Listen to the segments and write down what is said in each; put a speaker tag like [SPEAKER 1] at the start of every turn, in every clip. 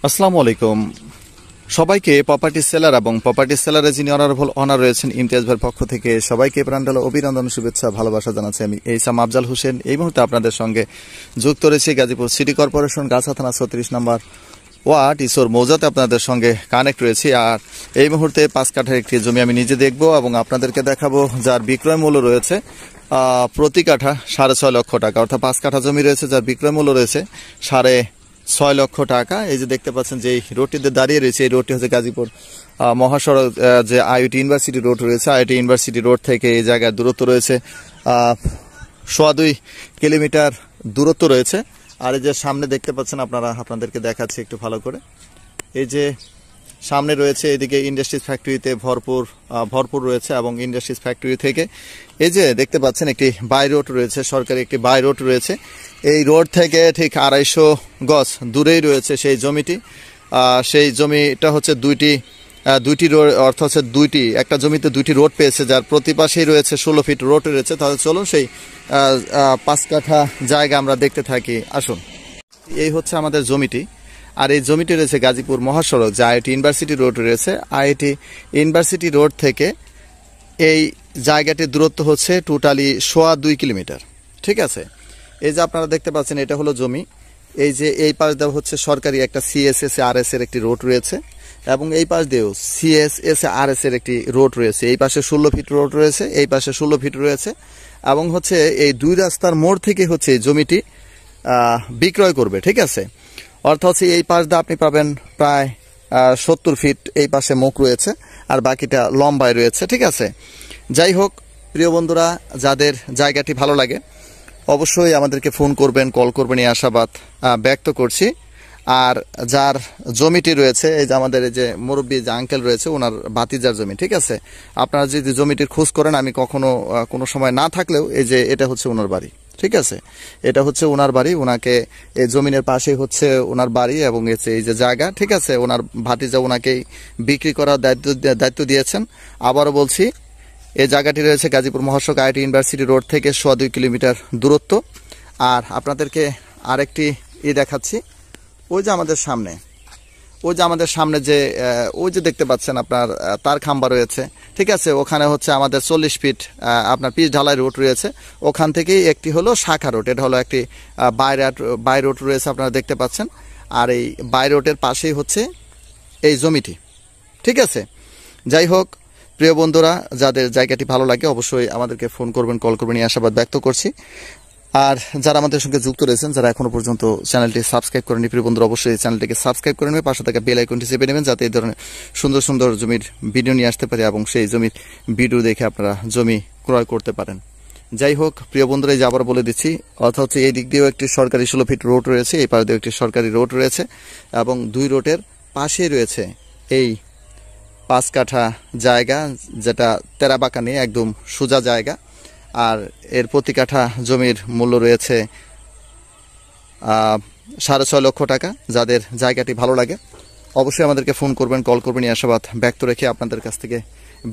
[SPEAKER 1] আসসালামু আলাইকুম সবাইকে। প্রপার্টি সেলার এবং প্রপার্টি সেলারে যিনি অনারেবল অনার রয়েছেন ইমতিয়াজ ভাইয়ের পক্ষ থেকে সবাইকে প্রাণঢালা অভিনন্দন, শুভেচ্ছা, ভালোবাসা জানাচ্ছি। আমি এইসাম আফজাল হোসেন এই মুহূর্তে আপনাদের সঙ্গে যুক্ত রয়েছি গাজীপুর সিটি কর্পোরেশন গাছা থানা 36 নম্বর ওয়ার্ড ঈশ্বর মৌজাতে আপনাদের সঙ্গে কানেক্ট রয়েছি। আর এই মুহূর্তে 5 কাঠার একটি জমি আমি নিজে দেখব এবং আপনাদেরকে দেখাবো, যার বিক্রয় মূল্য রয়েছে প্রতি কাঠা 6.5 লক্ষ টাকা। অর্থাৎ 5 কাঠা জমি রয়েছে যার বিক্রয় মূল্য রয়েছে 6.5 লক্ষ টাকা। এই যে দেখতে পাচ্ছেন যে রোডটিতে দাঁড়িয়ে রয়েছে, এই রোডটি হচ্ছে গাজীপুর মহাসড়ক, যে আইআইটি ইউনিভার্সিটি রোড রয়েছে। আইআইটি ইউনিভার্সিটি রোড থেকে এই জায়গার দূরত্ব রয়েছে 2.25 কিলোমিটার দূরত্ব রয়েছে। আর এই যে সামনে দেখতে পাচ্ছেন আপনাদেরকে দেখাচ্ছি একটু ভালো করে। এই যে সামনে রয়েছে এদিকে ইন্ডাস্ট্রিজ ফ্যাক্টরিতে ভরপুর রয়েছে এবং ইন্ডাস্ট্রিজ ফ্যাক্টরি থেকে এই যে দেখতে পাচ্ছেন একটি বাই রোড রয়েছে, সরকারি একটি বাই রোড রয়েছে। এই রোড থেকে ঠিক 250 গজ দূরেই রয়েছে সেই জমিটি। সেই জমিটা হচ্ছে দুইটি রোড, অর্থাৎ হচ্ছে একটা জমিতে 2টি রোড পেয়েছে, যার প্রতি পাশেই রয়েছে 16 ফিট রোড রয়েছে। তাহলে চলুন সেই 5 কাঠা জায়গা আমরা দেখতে থাকি, আসুন। এই হচ্ছে আমাদের জমিটি, আর এই জমিটি রয়েছে গাজীপুর মহাসড়ক, যে আইআইটি ইউনিভার্সিটি রোড রয়েছে। আইআইটি ইউনিভার্সিটি রোড থেকে এই জায়গাটির দূরত্ব হচ্ছে টোটালি 2.25 কিলোমিটার, ঠিক আছে। এই যে আপনারা দেখতে পাচ্ছেন এটা হলো জমি। এই যে এই পাশ দেওয়া হচ্ছে সরকারি একটা CSSRS এর একটি রোড রয়েছে এবং এই পাশ দিয়েও CSSRS এর একটি রোড রয়েছে। এই পাশে 16 ফিট রোড রয়েছে, এই পাশে 16 ফিট রয়েছে এবং হচ্ছে এই দুই রাস্তার মোড় থেকে হচ্ছে এই জমিটি বিক্রয় করবে, ঠিক আছে। অর্থাৎ হচ্ছে এই পাশ দিয়ে আপনি পাবেন প্রায় 70 ফিট এই পাশে মুখ রয়েছে আর বাকিটা লম্বায় রয়েছে, ঠিক আছে। যাই হোক প্রিয় বন্ধুরা, যাদের জায়গাটি ভালো লাগে অবশ্যই আমাদেরকে ফোন করবেন, কল করবেন, এই আশাবাদ ব্যক্ত করছি। আর যার জমিটি রয়েছে, এই যে আমাদের এই যে মুরব্বী যে আঙ্কেল রয়েছে, ওনার ভাতিজার জমি, ঠিক আছে। আপনারা যদি জমিটির খোঁজ করেন, আমি কখনো কোনো সময় না থাকলেও এই যে এটা হচ্ছে ওনার বাড়ি, ঠিক আছে। এটা হচ্ছে ওনার বাড়ি, ওনাকে এই জমিনের পাশেই হচ্ছে ওনার বাড়ি এবং এই যে জায়গা, ঠিক আছে। ওনার ভাতিজা ওনাকেই বিক্রি করার দায়িত্ব দিয়েছেন। আবারও বলছি, এই জায়গাটি রয়েছে গাজীপুর মহাসড়ক আইআইটি ইউনিভার্সিটি রোড থেকে 2.25 কিলোমিটার দূরত্ব। আর আপনাদেরকে আরেকটি দেখাচ্ছি, ওই যে আমাদের সামনে যে ওই যে দেখতে পাচ্ছেন আপনার তার খাম্বা রয়েছে, ঠিক আছে। ওখানে হচ্ছে আমাদের 40 ফিট আপনার পিচ ঢালাই রোড রয়েছে। ওখান থেকেই একটি হলো শাখা রোড, এটা হলো একটি বাই রোড রয়েছে, আপনারা দেখতে পাচ্ছেন। আর এই বাই রোডের পাশেই হচ্ছে এই জমিটি, ঠিক আছে। যাই হোক প্রিয় বন্ধুরা, যাদের জায়গাটি ভালো লাগে অবশ্যই আমাদেরকে ফোন করবেন, কল করবেন, এই আশাবাদ ব্যক্ত করছি। আর যারা আমাদের সঙ্গে যুক্ত রয়েছেন, যারা এখনো পর্যন্ত চ্যানেলটি সাবস্ক্রাইব করেনি, প্রিয় বন্ধুরা অবশ্যই এই চ্যানেলটিকে সাবস্ক্রাইব করে নেবেন, পাশে থাকা বেল আইকনটি চেপে নেবেন, যাতে এই ধরনের সুন্দর সুন্দর জমির ভিডিও নিয়ে আসতে পারে এবং সেই জমির ভিডিও দেখে আপনারা জমি ক্রয় করতে পারেন। যাই হোক প্রিয় বন্ধুরা, এই যে আবার বলে দিচ্ছি, অর্থাৎ হচ্ছে এই দিক দিয়েও একটি সরকারি 16 ফিট রোড রয়েছে, এই পাশ দিয়েও একটি সরকারি রোড রয়েছে এবং দুই রোডের পাশেই রয়েছে এই 5 কাঠা জায়গা, যেটা তেরাবাঁকা নিয়ে একদম সোজা জায়গা। আর এর প্রতি কাঠা জমির মূল্য রয়েছে 6.5 লক্ষ টাকা। যাদের জায়গাটি ভালো লাগে অবশ্যই আমাদেরকে ফোন করবেন, কল করবেন, এই আশাবাদ ব্যক্ত রেখে আপনাদের কাছ থেকে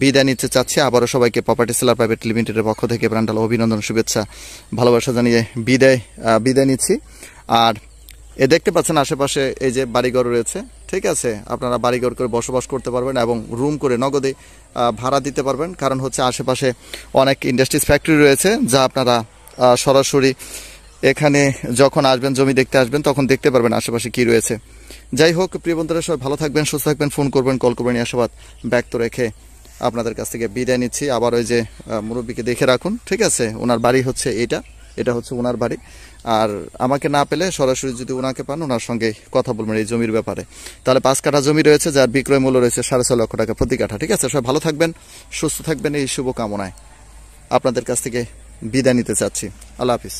[SPEAKER 1] বিদায় নিতে চাচ্ছি। আবারও সবাইকে প্রপার্টি সেলার প্রাইভেট লিমিটেডের পক্ষ থেকে প্রাণঢালা অভিনন্দন, শুভেচ্ছা, ভালোবাসা জানিয়ে বিদায় নিচ্ছি। আর দেখতে পাচ্ছেন আশেপাশে এই যে বাড়িঘর রয়েছে, ঠিক আছে। আপনারা বাড়িঘর করে বসবাস করতে পারবেন এবং রুম করে নগদে ভাড়া দিতে পারবেন, কারণ হচ্ছে আশেপাশে অনেক ইন্ডাস্ট্রিজ ফ্যাক্টরি রয়েছে, যা আপনারা সরাসরি এখানে যখন আসবেন, জমি দেখতে আসবেন, তখন দেখতে পারবেন আশেপাশে কি রয়েছে। যাই হোক প্রিয় বন্ধুরা, সবাই ভালো থাকবেন, সুস্থ থাকবেন, ফোন করবেন, কল করবেন, এই আশাবাদ ব্যক্ত রেখে আপনাদের কাছ থেকে বিদায় নিচ্ছি। আবার ওই যে মুরব্বীকে দেখে রাখুন, ঠিক আছে। ওনার বাড়ি হচ্ছে এটা হচ্ছে ওনার বাড়ি। আর আমাকে না পেলে সরাসরি যদি ওনাকে পান, ওনার সঙ্গে কথা বলবেন এই জমির ব্যাপারে। তাহলে 5 কাঠা জমি রয়েছে, যার বিক্রয় মূল্য রয়েছে 6.5 লক্ষ টাকা প্রতি কাঠা, ঠিক আছে। সবাই ভালো থাকবেন, সুস্থ থাকবেন, এই শুভকামনায় আপনাদের কাছ থেকে বিদায় নিতে চাচ্ছি। আল্লাহ হাফিজ।